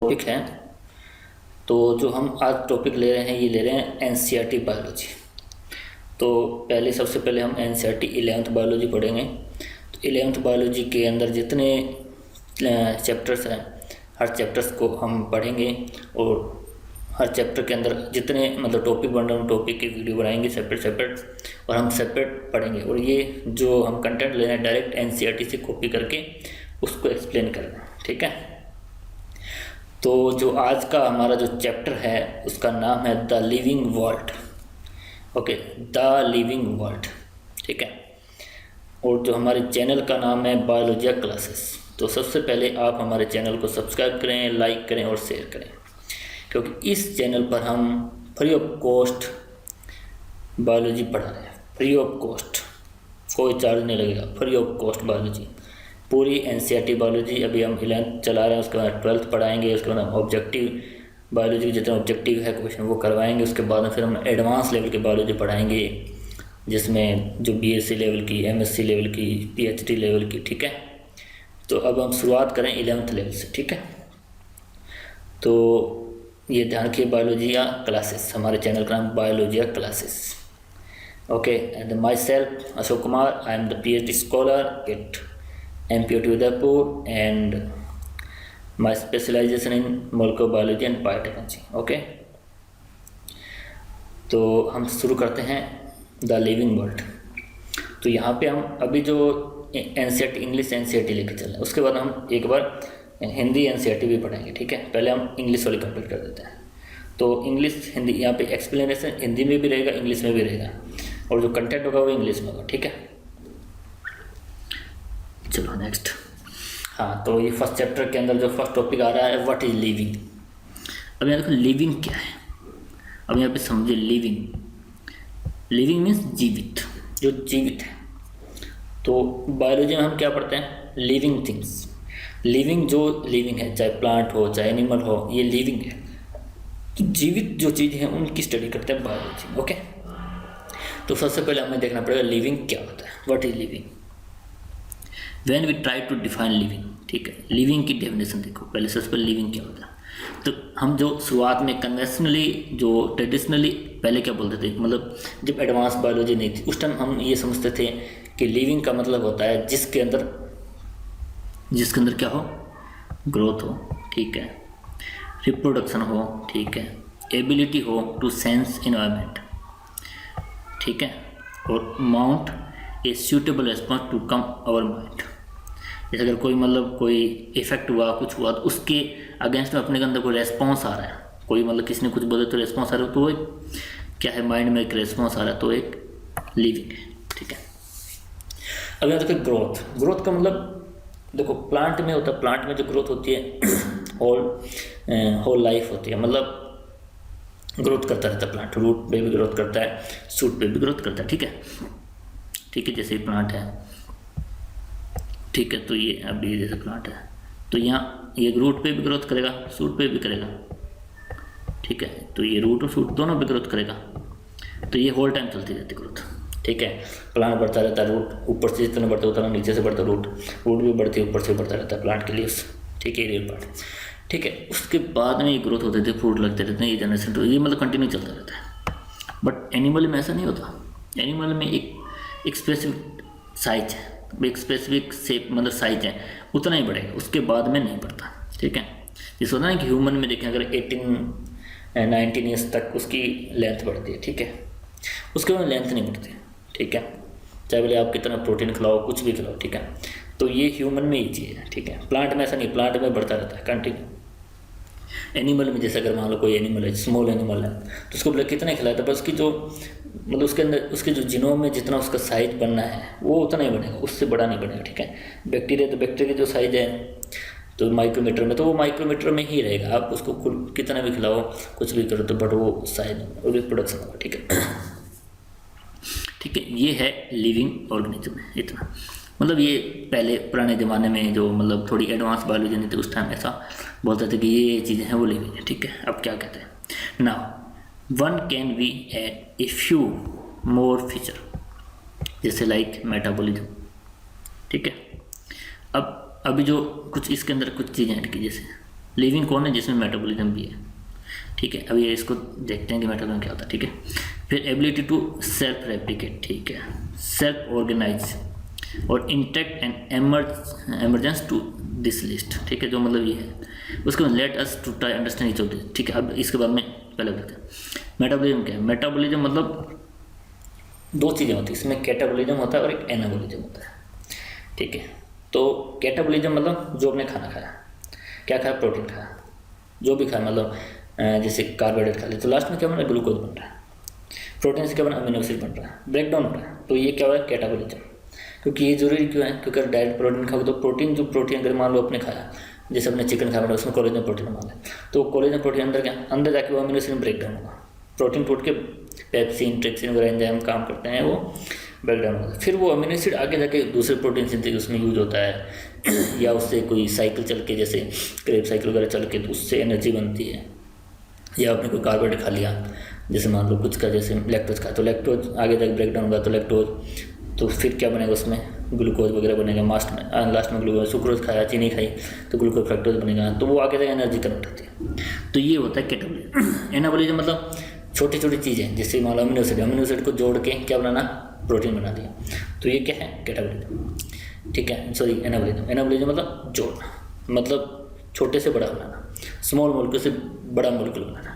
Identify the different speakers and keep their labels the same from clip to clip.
Speaker 1: Topic है। तो जो हम आज टॉपिक ले रहे हैं ये ले रहे हैं एनसीईआरटी बायोलॉजी। तो पहले सबसे पहले हम एनसीईआरटी 11th बायोलॉजी पढ़ेंगे। तो 11th बायोलॉजी के अंदर जितने चैप्टर्स हैं हर चैप्टर्स को हम पढ़ेंगे और हर चैप्टर के अंदर जितने मतलब टॉपिक बन रहे हैं टॉपिक की वीडियो बनाएंगे सेपरेट और हम सेपरेट पढ़ेंगे। और ये जो हम कंटेंट ले रहे हैं डायरेक्ट एनसीईआरटी से कॉपी करके उसको एक्सप्लेन करेंगे, ठीक है। तो जो आज का हमारा जो चैप्टर है उसका नाम है the living world. Okay, the living world, ठीक है। और जो हमारे चैनल का नाम है बायोलॉजिया क्लासेस। तो सबसे पहले आप हमारे चैनल को सब्सक्राइब करें, लाइक करें और शेयर करें, क्योंकि इस चैनल पर हम फ्री ऑफ कॉस्ट बायोलॉजी पढ़ा रहे हैं। फ्री ऑफ कॉस्ट, कोई चार्ज नहीं लगेगा, फ्री ऑफ कॉस्ट बायोलॉजी, पूरी एनसीईआरटी बायोलॉजी। अभी हम 11th चला रहे हैं, उसके बाद 12th पढ़ाएंगे, उसके बाद हम ऑब्जेक्टिव बायोलॉजी जितने ऑब्जेक्टिव है क्वेश्चन वो करवाएंगे। उसके बाद में फिर हम एडवांस लेवल की बायोलॉजी पढ़ाएंगे, जिसमें जो बीएससी लेवल की, एमएससी लेवल की, पीएचडी लेवल की, ठीक है। तो अब हम शुरुआत करें 11th लेवल से, ठीक है। तो ये ध्यान रखिए, बायोलॉजिया क्लासेस, हमारे चैनल का नाम biologia classes. Okay, and myself Ashok Kumar, I am the PhD scholar at MPUT Udaipur and my specialisation in molecular biology and biotechnology. Okay, तो हम शुरू करते हैं द लिविंग वर्ल्ड। तो यहाँ पे हम अभी जो एनसीईआरटी इंग्लिश एनसीईआरटी लेके चल रहे हैं, उसके बाद हम एक बार हिंदी एनसीईआरटी भी पढ़ेंगे, ठीक है। पहले हम इंग्लिश वाली कंप्लीट कर देते हैं। तो इंग्लिश हिंदी, यहाँ पे एक्सप्लेनेशन हिंदी में भी रहेगा, इंग्लिश में भी रहेगा, और जो कंटेंट होगा वो इंग्लिश में होगा, ठीक है। चलो नेक्स्ट। हाँ, तो ये फर्स्ट चैप्टर के अंदर जो फर्स्ट टॉपिक आ रहा है व्हाट इज लिविंग। अब यहाँ देखो लिविंग क्या है। अब यहाँ पे समझिए लिविंग मीन्स जीवित, जो जीवित है। तो बायोलॉजी में हम क्या पढ़ते हैं, लिविंग थिंग्स। लिविंग जो लिविंग है, चाहे प्लांट हो चाहे एनिमल हो, ये लिविंग है। तो जीवित जो चीज़ है उनकी स्टडी करते हैं बायोलॉजी में। ओके, तो सबसे पहले हमें देखना पड़ेगा लिविंग क्या होता है, what is living. When we try to define living, ठीक है, लिविंग की डेफिनेशन देखो पहले। सबसे पहले लिविंग क्या होता है। तो हम जो शुरुआत में कन्वेंशनली जो ट्रेडिशनली पहले क्या बोलते थे, मतलब जब एडवांस बायोलॉजी नहीं थी उस टाइम हम ये समझते थे कि लिविंग का मतलब होता है जिसके अंदर क्या हो, ग्रोथ हो, ठीक है, रिप्रोडक्शन हो, ठीक है, एबिलिटी हो टू सेंस इन्वायरमेंट, ठीक है, और mount a suitable response to come our mind. जैसे अगर कोई मतलब कोई इफेक्ट हुआ, कुछ हुआ, तो उसके अगेंस्ट में अपने के अंदर कोई रेस्पॉन्स आ रहा है, कोई मतलब किसी ने कुछ बोले तो रेस्पॉन्स आ रहा है, तो वो क्या है, माइंड में एक रेस्पॉन्स आ रहा है, तो एक लिविंग है, ठीक है। अब यहाँ देखो ग्रोथ का मतलब देखो प्लांट में होता है, प्लांट में जो ग्रोथ होती है होल लाइफ होती है, मतलब ग्रोथ करता रहता है प्लांट, रूट पे भी ग्रोथ करता है, शूट पे भी ग्रोथ करता है, ठीक है, ठीक है। जैसे प्लांट है, ठीक है, तो ये अभी जैसे प्लांट है तो यहाँ ये रूट पे भी ग्रोथ करेगा, शूट पे भी करेगा, ठीक है। तो ये रूट और शूट दोनों पे ग्रोथ करेगा, तो ये होल टाइम चलती रहती है ग्रोथ, ठीक है। प्लांट बढ़ता रहता है, रूट ऊपर से जितना बढ़ता है उतना नीचे से बढ़ता है, रूट भी बढ़ती है, ऊपर से बढ़ता रहता है प्लांट के लीव्स, ठीक है, रियल पार्ट, ठीक है। उसके बाद में ये ग्रोथ होते थे, फ्रूट लगते रहते हैं, ये जनरेशन तो ये मतलब कंटिन्यू चलता रहता है। बट एनिमल में ऐसा नहीं होता। एनिमल में एक स्पेसिफिक साइज है, एक स्पेसिफिक शेप मतलब साइज है, उतना ही बढ़ेगा, उसके बाद में नहीं बढ़ता, ठीक है। जिस होता है ना कि ह्यूमन में देखें अगर 18-19 ईयर्स तक उसकी लेंथ बढ़ती है, ठीक है, उसके बाद लेंथ नहीं बढ़ती, ठीक है, चाहे बोले आप कितना प्रोटीन खिलाओ, कुछ भी खिलाओ, ठीक है। तो ये ह्यूमन में ही चीज़ है, ठीक है। प्लांट में ऐसा नहीं, प्लांट में बढ़ता रहता है कंटिन्यू। एनिमल में जैसे अगर मान लो कोई एनिमल है, स्मॉल एनिमल है, तो उसको बोले कितना खिलाया था, बस उसकी जो मतलब उसके अंदर उसके जो जीनोम में जितना उसका साइज बनना है वो उतना ही बनेगा, उससे बड़ा नहीं बनेगा, ठीक है। बैक्टीरिया तो बैक्टीरिया की जो साइज है तो माइक्रोमीटर में, तो वो माइक्रोमीटर में ही रहेगा, आप उसको कितना भी खिलाओ, कुछ भी करो, तो बट वो साइज रिप्रोडक्शन होगा, ठीक है, ठीक है। ये है लिविंग ऑर्गेनिज्म, इतना मतलब ये पहले पुराने ज़माने में जो मतलब थोड़ी एडवांस बायोलॉजी नहीं थी उस टाइम ऐसा बोलते थे कि ये चीज़ें हैं वो लिविंग है, ठीक है। अब क्या कहते हैं, now one can be add a few more feature, जैसे लाइक मेटाबॉलिज्म, ठीक है। अब अभी जो कुछ इसके अंदर कुछ चीज़ें ऐड की, जैसे लिविंग कौन है? जिसमें मेटाबॉलिज्म भी है, ठीक है। अब ये इसको देखते हैं कि मेटाबॉलिज्म क्या होता है, ठीक है। फिर एबिलिटी टू सेल्फ रेप्लिकेट, ठीक है, सेल्फ ऑर्गेनाइज और intact and emergence to this list, ठीक है, जो मतलब ये है। उसके बाद let us to try understand each of this, ठीक है। अब इसके बाद में पहले देखते हैं मेटाबॉलिज्म क्या है। मेटाबॉलिज्म मतलब दो चीज़ें होती हैं इसमें, कैटाबॉलिज्म होता है और एक एनाबॉलिज्म होता है, ठीक है। तो कैटाबॉलिज्म मतलब जो आपने खाना खाया, क्या खाया? प्रोटीन खाया, जो भी खाया, मतलब जैसे कार्बोहाइड्रेट खा लिया तो लास्ट में क्या बन रहा है? ग्लूकोज बन रहा है। प्रोटीन से क्या बना? अमीनो एसिड बन रहा है, ब्रेक डाउन हो रहा है। तो ये क्या हो रहा है? कैटाबॉलिज्म। क्योंकि ये जरूरी क्यों है? क्योंकि अगर डायरेक्ट प्रोटीन खाओगे तो प्रोटीन अगर मान लो आपने खाया, जैसे अपने चिकन खाया, उसमें कोलेजन प्रोटीन मान लें, तो कोलेजन प्रोटीन अंदर क्या? अंदर जाके वो अमीनो एसिड ब्रेक डाउन होगा। प्रोटीन टूट के पेप्सिन, ट्रिप्सिन वगैरह एंजाइम काम करते हैं, वो ब्रेक डाउन होता है। फिर वो अमीनो एसिड आगे जाके दूसरे प्रोटीन सिंथेसिस उसमें यूज होता है या उससे कोई साइकिल चल के, जैसे क्रेब साइकिल वगैरह चल के, तो उससे एनर्जी बनती है। या आपने कोई कार्बोहाइड्रेट खा लिया, जैसे मान लो कुछ का, जैसे लैक्टोज खा, तो लैक्टोज आगे जाके ब्रेक डाउन होगा तो लैक्टोज, तो फिर क्या बनेगा? उसमें ग्लूकोज वगैरह बनेगा। लास्ट में ग्लूकोज, सुक्रोज खाया, चीनी खाई तो ग्लूकोज फ्रक्टोज बनेगा, तो वो आगे जाके एनर्जी कन्वर्ट होती है। तो ये होता है कैटाबॉलिज्म। एनाबॉलिज्म मतलब छोटी छोटी चीज़ें, जैसे मान लो अमीनो एसिड को जोड़ के क्या बनाना? प्रोटीन बना दिया, तो ये क्या है? कैटाबॉलिज्म, ठीक है। सॉरी, एनाबॉलिज्म मतलब जोड़ना, मतलब छोटे से बड़ा बनाना, स्मॉल मोलिक्यूल से बड़ा मोलिक्यूल बनाना,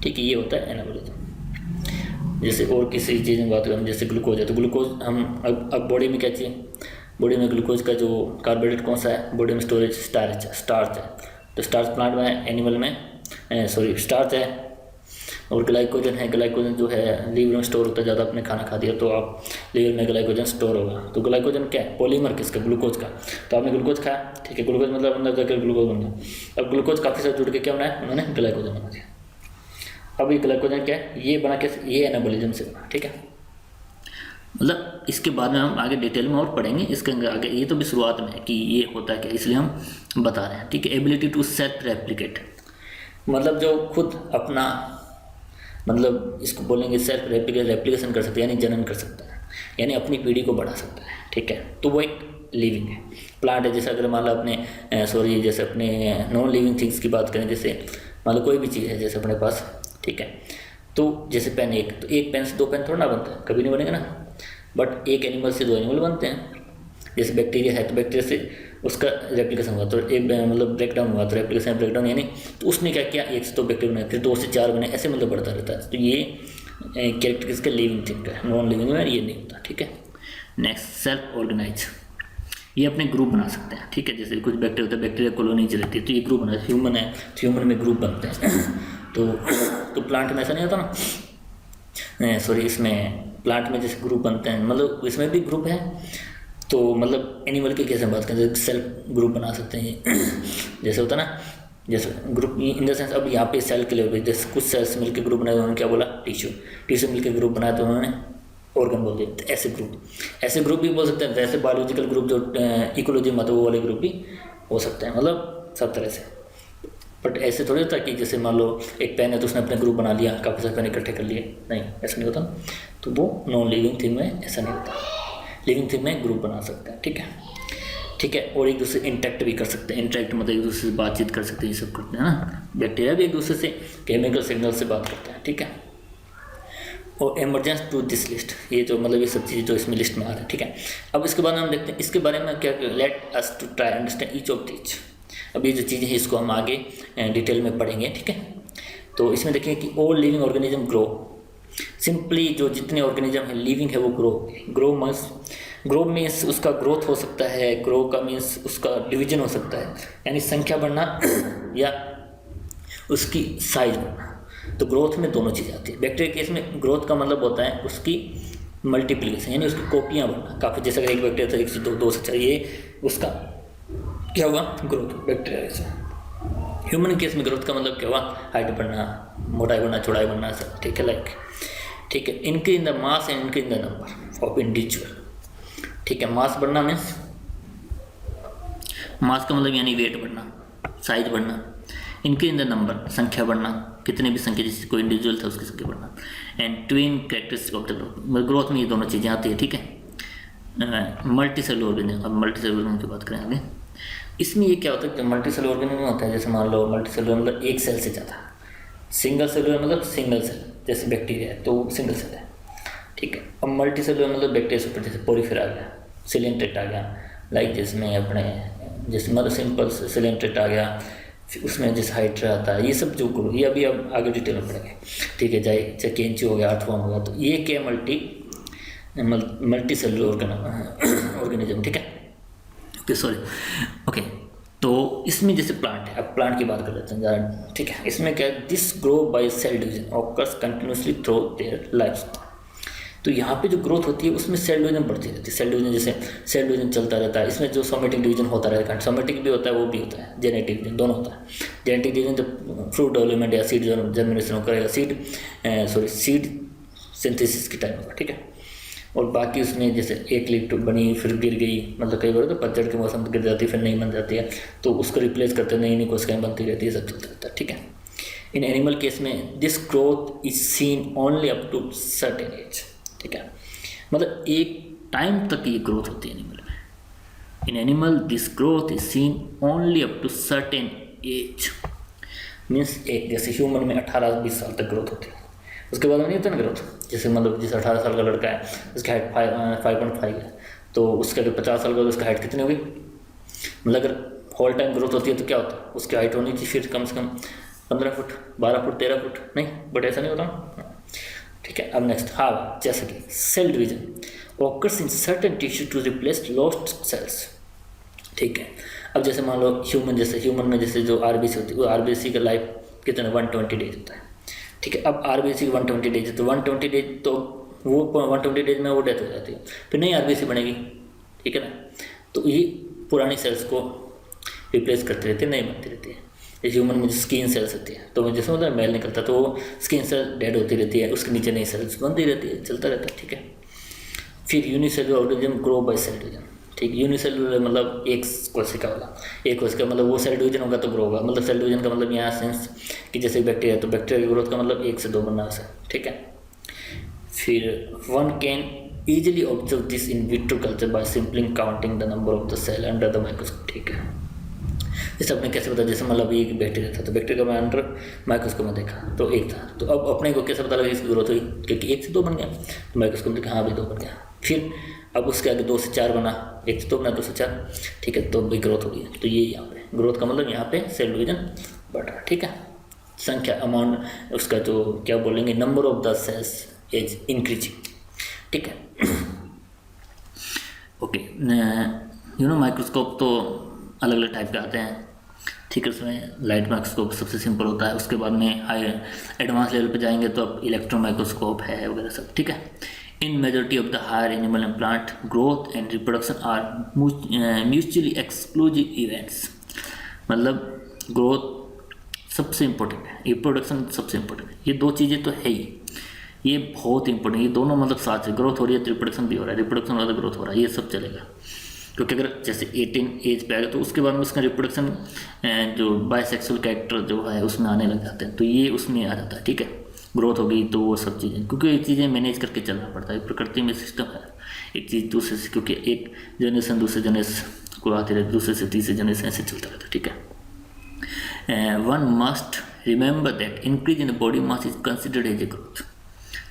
Speaker 1: ठीक है, ये होता है एनाबॉलिज्म। जैसे और किसी चीज़ में बात करें, जैसे ग्लूकोज है, तो ग्लूकोज हम अब बॉडी में क्या चाहिए? बॉडी में ग्लूकोज का जो कार्बोहाइड्रेट कौन सा है? बॉडी में स्टोरेज स्टार्च है। तो स्टार्च प्लांट में है, एनिमल में स्टार्च है। और ग्लाइकोजन है, ग्लाइकोजन जो है लीवर में स्टोर होता है। ज़्यादा आपने खाना खा दिया तो आप लीवर में ग्लाइकोजन स्टोर होगा। तो ग्लाइकोजन क्या है? पॉलीमर किसका? ग्लूकोज का। तो आपने ग्लूकोज खाया, ठीक है, ग्लूकोज मतलब अंदर जाकर ग्लूकोज बन गया। अब ग्लूकोज काफ़ी सारे जुड़ के क्या बनाया? उन्होंने ग्लाइकोजन बना दिया। अब ये ग्लाइकोजन क्या है? ये बना कैसे? ये एनाबॉलिज्म से बना, ठीक है। मतलब इसके बाद में हम आगे डिटेल में और पढ़ेंगे इसके आगे। ये तो भी शुरुआत में है कि ये होता है क्या, इसलिए हम बता रहे हैं, ठीक है। एबिलिटी टू सेल्फ रेप्लिकेट मतलब जो खुद अपना, मतलब इसको बोलेंगे सेल्फ रेप्लिकेशन कर सकता है, यानी जनन कर सकता है, यानी अपनी पीढ़ी को बढ़ा सकता है, ठीक है। तो वो एक लिविंग है, प्लांट है। जैसे अगर मान लो अपने जैसे अपने नॉन लिविंग थिंग्स की बात करें, जैसे मान लो कोई भी चीज़ है जैसे अपने पास, ठीक है। तो जैसे पेन, तो एक पेन से दो पेन थोड़ा ना बनता है, कभी नहीं बनेगा ना। बट एक एनिमल से दो एनिमल बनते हैं। जैसे बैक्टीरिया है तो बैक्टीरिया से उसका रेप्लिकेशन हुआ तो एक मतलब ब्रेक डाउन हुआ तो रेप्लिकेशन ब्रेक डाउन, यानी तो उसने क्या किया? एक से दो बैक्टीरिया बनाए, फिर दो से चार बने, ऐसे मतलब बढ़ता रहता है। तो ये कैरेक्टरिस्टिक का लिविंग थिंग का है। नॉन लिविंग में ये नहीं होता, ठीक है। Next, self organise. ये अपने ग्रुप बना सकते हैं, ठीक है। जैसे कुछ बैक्टीरिया होता है, बैक्टीरिया कॉलोनी रहती है, तो ये ग्रुप बना। ह्यूमन है तो ह्यूमन में ग्रुप बनते हैं। तो प्लांट में ऐसा नहीं होता ना, इसमें प्लांट में जैसे ग्रुप बनते हैं, मतलब इसमें भी ग्रुप है। तो मतलब एनिमल की कैसे बात करें, सेल्फ ग्रुप बना सकते हैं। जैसे होता है ना, जैसे ग्रुप इन द सेंस, अब यहाँ पे सेल के लेवल पे जैसे कुछ सेल्स मिलकर ग्रुप बनाए, उन्होंने क्या बोला? टिश्यू मिलकर ग्रुप बनाया तो उन्होंने ऑर्गन बोल दिया। तो ऐसे ग्रुप भी बोल सकते हैं। वैसे बायोलॉजिकल ग्रुप जो इकोलॉजी में वो वाले ग्रुप भी हो सकते हैं, मतलब सब तरह से। बट ऐसे थोड़ी होता कि जैसे मान लो एक पेन है तो उसने अपने ग्रुप बना लिया, काफ़ी सारे पेन इकट्ठे कर लिए, नहीं, ऐसा नहीं होता। तो वो नॉन लिविंग थिंग में ऐसा नहीं होता। लिविंग थिंग में ग्रुप बना सकते हैं, ठीक है। और एक दूसरे इंटरेक्ट भी कर सकते हैं। इंटरेक्ट मतलब एक दूसरे से बातचीत कर सकते हैं, ये सब करते हैं ना। बैक्टीरिया भी एक दूसरे से केमिकल सिग्नल से बात करते हैं, ठीक है। और एमरजेंस टू दिस लिस्ट, ये जो मतलब ये सब चीज़ें जो इसमें लिस्ट में आ रहा है, ठीक है। अब इसके बाद हम देखते हैं इसके बारे में क्या, let us to try understand each of these. अब ये जो चीज़ें हैं इसको हम आगे डिटेल में पढ़ेंगे, ठीक है। तो इसमें देखेंगे कि all living organism grow. Simply जो जितने ऑर्गेनिज्म है लिविंग है वो ग्रो मीन्स उसका ग्रोथ हो सकता है, ग्रो का मीन्स उसका डिवीजन हो सकता है, यानी संख्या बढ़ना या उसकी साइज बढ़ना। तो ग्रोथ में दोनों चीज़ें आती है। बैक्टीरिया केस में ग्रोथ का मतलब होता है उसकी मल्टीप्लिकेशन, यानी उसकी कॉपियाँ बढ़ना। काफ़ी जैसे अगर एक बैक्टीरिया था, एक से दो से चार, ये उसका क्या हुआ? ग्रोथ। बैक्टीरिया केस में। ह्यूमन केस में ग्रोथ का मतलब क्या हुआ? हाइट बढ़ना, मोटाई बढ़ना, चौड़ाई बढ़ना, सब, ठीक है। ठीक है, इनके इन द मास एंड इनके in the number of individual, ठीक है। मास बढ़ना मीन्स, मास का मतलब यानी वेट बढ़ना, साइज बढ़ना। इनके इन द नंबर, संख्या बढ़ना, कितने भी संख्या, जैसे कोई इंडिविजुअल था उसकी संख्या बढ़ना। And twin characteristic of the growth में ये दोनों चीज़ें आती है, ठीक है। मल्टी सेलुलर ऑर्गेनिज्म, अब मल्टी सेलुलर ऑर्गेनिज्म की बात करें आगे। इसमें ये क्या होता है कि मल्टी सेलुलर ऑर्गेनिज्म होता है, जैसे मान लो मल्टी सेलुलर मतलब एक सेल से ज़्यादा, सिंगल सेलुलर मतलब सिंगल सेल, जैसे बैक्टीरिया है तो सिंगल सेल है, ठीक है। अब मल्टी सेलुलर मतलब बैक्टीरिया से ऊपर जैसे पोरीफेरा आ गया, सिलेंट्रेट आ गया, लाइक जिसमें अपने जैसे मतलब सिंपल सिलेंट्रेट आ गया, फिर उसमें जैसे हाइड्रा आता है, ये सब जो ग्रो, ये अभी अब आगे डिटेल में पढ़ेंगे, ठीक है। चाहे केंची हो गया, अर्थवर्म हो गया, तो ये क्या मल्टी सेलुलर ऑर्गेनिज्म, ठीक है। Okay sorry, okay. तो इसमें जैसे प्लांट है, अब प्लांट की बात कर लेते हैं ज़रा, ठीक है। इसमें क्या है, this grow by cell division occurs continuously through their life. तो यहाँ पे जो ग्रोथ होती है उसमें सेल डिवीजन बढ़ती रहती है, सेल डिवीजन जैसे सेल डिवीजन चलता रहता है, इसमें जो सोमेटिक डिवीजन होता रहता है, सोमेटिक भी होता है वो भी होता है, जेनेटिक डिवीजन दोनों होता है। जेनेटिक डिवीजन जब फ्रूट डेवलपमेंट या सीड जर्मिनेशन करेगा, सीड सिंथेसिस की टाइम होगा, ठीक है। और बाकी उसमें जैसे एक लीफ बनी फिर गिर गई, मतलब कई बार तो पतझड़ के मौसम में गिर जाती है फिर नहीं बन जाती है, तो उसको रिप्लेस करते नई नई कोशिकाएं बनती रहती है, सब चलता रहता है, ठीक है। इन एनिमल केस में this growth is seen only up to certain age, ठीक है। मतलब एक टाइम तक ये ग्रोथ होती है एनिमल में। In animal this growth is seen only up to certain age, means एक जैसे ह्यूमन में 18-20 साल तक ग्रोथ होती है, उसके बाद में नहीं होता ना ग्रोथ। जैसे मतलब जैसे 18 साल का लड़का है, उसकी हाइट 5.5 है, तो उसके अगर 50 साल का तो उसकी हाइट कितनी होगी, मतलब अगर होल टाइम ग्रोथ होती है तो क्या होता है, उसकी हाइट होनी चाहिए फिर कम से कम 15 फुट, 12 फुट, 13 फुट, नहीं बट ऐसा नहीं होता, ठीक है। अब नेक्स्ट, हाँ जैसे कि cell division occurs in certain tissue to replace lost cells, ठीक है। अब जैसे मान लो ह्यूमन में जैसे जो आरबीसी होती है, वो आरबीसी का लाइफ कितना 120 डेज होता है, ठीक है। अब आरबीसी की 120 डेज है, तो 120 डेज तो वो 120 डेज में वो डेथ हो जाती है, फिर नई आरबीसी बनेगी, ठीक है ना। तो ये पुरानी सेल्स को रिप्लेस करती रहती है, नई बनती रहती है। जैसे ह्यूमन में स्किन सेल्स होती है, तो जैसे होता है मेल निकलता है तो वो स्किन सेल डेड होती रहती है, उसके नीचे नई सेल्स बनती रहती है, चलता रहता है, ठीक है। फिर unicellular organism grow by cell division, ठीक। यूनिसेलुलर मतलब एक कोशिका वाला, एक कोशिका मतलब वो सेल डिवीजन होगा तो ग्रो होगा, मतलब सेल डिवीजन का मतलब यहाँ सेंस कि जैसे बैक्टीरिया है तो बैक्टीरिया की ग्रोथ का मतलब 1 से 2 बनना है, ठीक है। फिर one can easily observe this in vitro culture by simply counting the number of the cell under the microscope, ठीक है। जैसे आपने कैसे पता, जैसे मतलब एक बैक्टीरिया था तो बैक्टीरिया का मैं अंडर माइक्रोस्कोप में देखा तो 1 था, तो अब अपने को कैसे पता लगा इसकी ग्रोथ हुई, क्योंकि 1 से 2 बन गया, तो माइक्रोस्कोप में देखा हाँ भाई 2 बन गया। फिर अब उसके आगे 2 से 4 बना, 1 से 2 बना 2 से 4, ठीक है, तो भाई ग्रोथ हो गई। तो ये यहाँ पे ग्रोथ का मतलब यहाँ पे सेल डिवीजन बढ़ रहा है, ठीक है। संख्या अमाउंट उसका जो क्या बोलेंगे, number of the cells is increasing, ठीक है। ओके, माइक्रोस्कोप तो अलग अलग टाइप के आते हैं, ठीक है। उसमें लाइट माइक्रोस्कोप सबसे सिंपल होता है, उसके बाद में हाई एडवांस लेवल पे जाएंगे तो अब इलेक्ट्रॉन माइक्रोस्कोप है वगैरह सब, ठीक है। In majority of the higher animal and plant growth and reproduction are mutually exclusive events, मतलब ग्रोथ सबसे इम्पोर्टेंट है, रिप्रोडक्शन सबसे इम्पोर्टेंट है, ये 2 चीज़ें तो है ही, ये बहुत इंपॉर्टेंट, ये दोनों मतलब साथ है, ग्रोथ हो रही है तो रिप्रोडक्शन भी हो रहा है, रिप्रोडक्शन हो रहा है तो ग्रोथ हो रहा है, ये सब चलेगा। क्योंकि अगर जैसे 18 एज पे आएगा तो उसके बाद में उसका रिप्रोडक्शन जो बायसेक्सुअल कैरेक्टर जो है उसमें आने लग जाते हैं, तो ये उसमें आ जाता है, ठीक है। ग्रोथ हो गई तो वो सब चीज़ें, क्योंकि ये चीज़ें मैनेज करके चलना पड़ता है, प्रकृति में सिस्टम है, एक चीज़ दूसरे से, क्योंकि एक जनरेशन दूसरे जनरेशन को आती रहती, दूसरे से तीसरे जनरेशन ऐसे चलता रहता है, ठीक है। One must remember that increase in body mass is considered as a growth,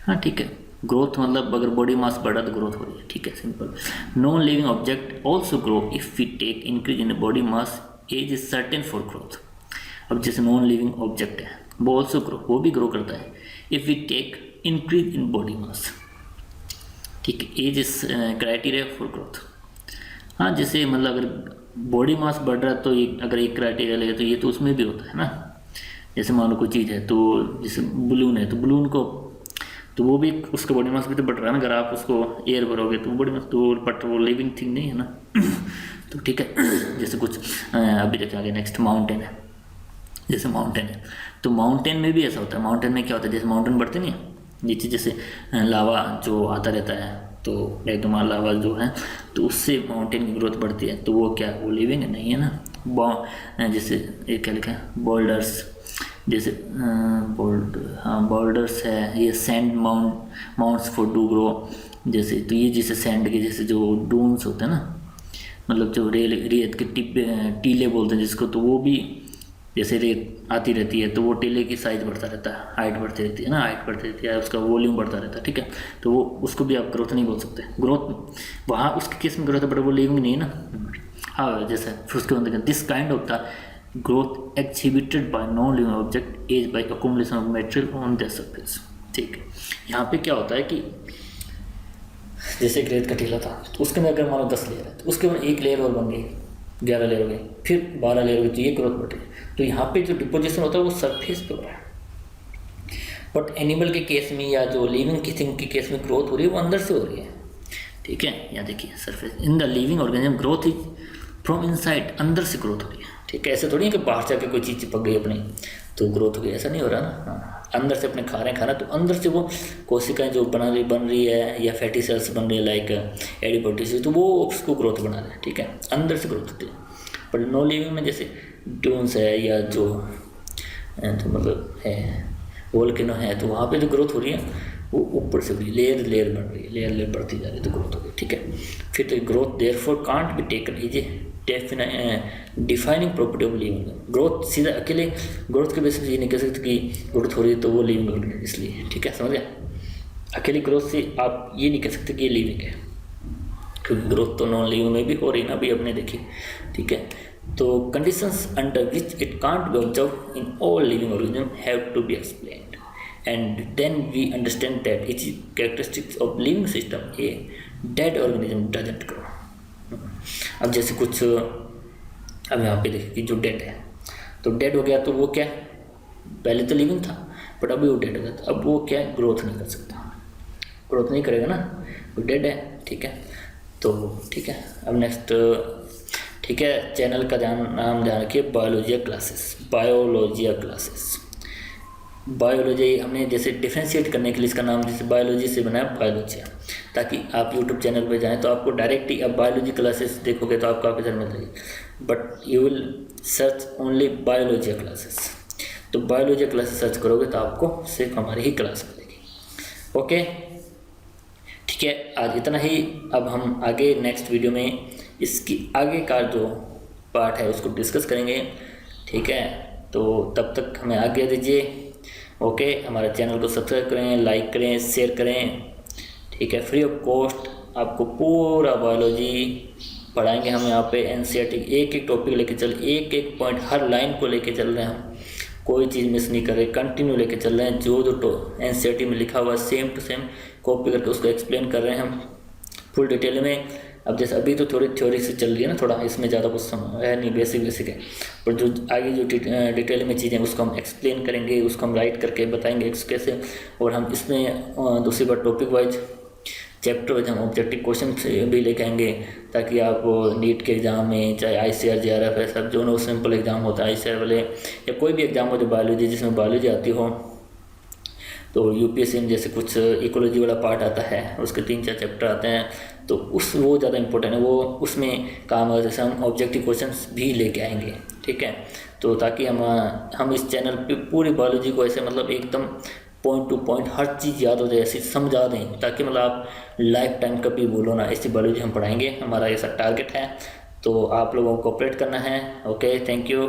Speaker 1: हाँ ठीक है। ग्रोथ मतलब अगर बॉडी मास बढ़ा तो ग्रोथ हो रही है, ठीक है, simple. Non living object also grow if we take increase in body mass as is certain for growth. अब जैसे नॉन लिविंग ऑब्जेक्ट है वो ऑल्सो ग्रो, वो भी ग्रो करता है if we take increase in body mass, ठीक है, as is criteria for growth. हाँ जैसे मतलब अगर बॉडी मास बढ़ रहा है तो ये अगर एक क्राइटेरिया लगे तो ये तो उसमें भी होता है ना। जैसे मान लो कोई चीज़ है तो जैसे बलून है तो बलून को तो वो भी उसका बॉडी मास भी तो बढ़ रहा है ना, अगर आप उसको एयर भरोगे तो बॉडी मास तो, बट वो लिविंग थिंग नहीं है ना। तो ठीक है, जैसे कुछ अभी देखा आगे नेक्स्ट माउंटेन है, जैसे माउंटेन है तो माउंटेन में भी ऐसा होता है। माउंटेन में क्या होता है, जैसे माउंटेन बढ़ते नहीं है नीचे, जैसे लावा जो आता रहता है तो एकदम लावा जो है तो उससे माउंटेन की ग्रोथ बढ़ती है, तो वो क्या वो लिविंग नहीं है ना। जैसे एक क्या लिखा है बोल्डर्स, जैसे बोल्डर्स है, ये sand mounts for do grow, जैसे तो ये जैसे सैंड के जैसे जो डून्स होते हैं ना मतलब जो रेत के टीले बोलते हैं जिसको, तो वो भी जैसे रेत आती रहती है तो वो टीले की साइज़ बढ़ता रहता है, हाइट बढ़ती रहती है ना, हाइट बढ़ती रहती है, उसका वॉल्यूम बढ़ता रहता है, ठीक है। तो वो उसको भी आप ग्रोथ नहीं बोल सकते। ग्रोथ वहाँ उसके केस में ग्रोथ है, बट वो लिविंग नहीं है ना। हाँ, जैसे फिर उसके अंदर this kind of the growth exhibited by non living object is by accommodation of material on the surface, ठीक है। यहाँ पे क्या होता है कि जैसे एक रेत का टीला था, तो उसके अंदर अगर मान लो 10 लेयर है, तो उसके बाद एक लेयर और बन गई, 11 लेयर हो गई, फिर 12 लेयर हो गई, तो ये ग्रोथ बढ़ रही है। तो यहाँ पे जो डिपोजिशन होता है वो सरफेस पे हो रहा है। बट एनिमल के केस में या जो लिविंग की थिंग के केस में ग्रोथ हो रही है वो अंदर से हो रही है, ठीक है। यहाँ देखिए surface in the living organism growth is from inside, अंदर से ग्रोथ हो रही है, ठीक है। ऐसे थोड़ी है कि बाहर जाके कोई चीज़ चिपक गई अपनी तो ग्रोथ हो गई, ऐसा नहीं हो रहा ना। हाँ, अंदर से अपने खा रहे हैं खाना, तो अंदर से वो कोशिकाएं जो बन रही है या फैटी सेल्स बन रही है लाइक एडिपोटिस, तो वो उसको ग्रोथ बना रहे हैं, ठीक है, अंदर से ग्रोथ होती है। पर नो लिविंग में जैसे ड्यून्स है या जो तो मतलब है वोल्केनो है, तो वहाँ पे जो ग्रोथ हो रही है वो ऊपर से भी लेयर बन रही है, लेयर बढ़ती जा रही है, तो ग्रोथ हो गई, ठीक है। फिर तो growth therefore can't be taken is a defining property of living. Growth सीधा अकेले ग्रोथ के बेसिस पे ये नहीं कह सकते कि ग्रोथ हो रही है तो वो लिविंग ऑर्गेनिज्म, इसलिए, ठीक है, समझ गया। अकेली ग्रोथ से आप ये नहीं कह सकते कि ये लिविंग है, क्योंकि ग्रोथ तो नॉन लिविंग में भी हो रही है ना, अभी अपने देखिए, ठीक है। तो conditions under which it can't be observe in all living organism have to be explained, and then we understand that it is characteristics of living system a dead organism doesn't grow। अब जैसे कुछ अब यहाँ पे देखिए कि जो dead है, तो डेड हो गया तो वो क्या, पहले तो लिविंग था बट अभी वो डेड हो गया, तो अब वो क्या ग्रोथ नहीं कर सकता, ग्रोथ नहीं करेगा ना, वो डेड है, ठीक है। तो ठीक है, अब नेक्स्ट, ठीक है, चैनल का नाम ध्यान रखिए, बायोलॉजिया क्लासेस। बायोलॉजी हमने जैसे डिफ्रेंशिएट करने के लिए इसका नाम जैसे बायोलॉजी से बनाया बायोलॉजिया, ताकि आप यूट्यूब चैनल पे जाएं तो आपको डायरेक्ट ही अब बायोलॉजी क्लासेस देखोगे तो आपको काफ़ी सारे मिल जाएगी, but you will search only Biologia classes. तो बायोलॉजिया क्लासेस सर्च करोगे तो आपको सिर्फ हमारी ही क्लास मिलेगी, ओके, ठीक है। आज इतना ही। अब हम आगे नेक्स्ट वीडियो में इसकी आगे का जो पार्ट है उसको डिस्कस करेंगे, ठीक है। तो तब तक हमें आज्ञा दीजिए, ओके। हमारे चैनल को सब्सक्राइब करें, लाइक करें, शेयर करें, ठीक है। फ्री ऑफ कॉस्ट आपको पूरा बायोलॉजी पढ़ाएंगे हम यहाँ पे, एनसीईआरटी एक टॉपिक लेके चल, एक पॉइंट हर लाइन को लेके चल रहे हैं हम, कोई चीज़ मिस नहीं कर रहे, कंटिन्यू लेके चल रहे हैं। जो एनसीईआरटी में लिखा हुआ सेम टू सेम कॉपी करके उसको एक्सप्लेन कर रहे हैं हम फुल डिटेल में। अब जैसे अभी तो थोड़ी थ्योरी से चल रही है ना, थोड़ा इसमें ज़्यादा कुछ है नहीं, बेसिक है, पर जो आगे जो डिटेल में चीज़ें उसको हम एक्सप्लेन करेंगे, उसको हम राइट करके बताएंगे कैसे, और हम इसमें दूसरी बार टॉपिक वाइज चैप्टर वाइज हम ऑब्जेक्टिव क्वेश्चन भी लेके आएंगे, ताकि आप नीट के एग्ज़ाम में चाहे ICAR JRF है सब जो ना सिंपल एग्ज़ाम होता है ICAR वाले, या कोई भी एग्ज़ाम हो जो बायोलॉजी जिसमें बायोलॉजी आती हो, तो UPSC में जैसे कुछ इकोलॉजी वाला पार्ट आता है, उसके 3-4 चैप्टर आते हैं, तो वो ज़्यादा इंपॉर्टेंट है, वो उसमें काम है। जैसे हम ऑब्जेक्टिव क्वेश्चंस भी लेके आएंगे, ठीक है। तो ताकि हम इस चैनल पे पूरी बायोलॉजी को ऐसे मतलब एकदम पॉइंट टू पॉइंट हर चीज़ याद हो जाए, ऐसे समझा दें, ताकि मतलब आप लाइफ टाइम कभी बोलो ना, ऐसी बायोलॉजी हम पढ़ाएंगे, हमारा ऐसा टारगेट है। तो आप लोगों को कोऑपरेट करना है, ओके, थैंक यू।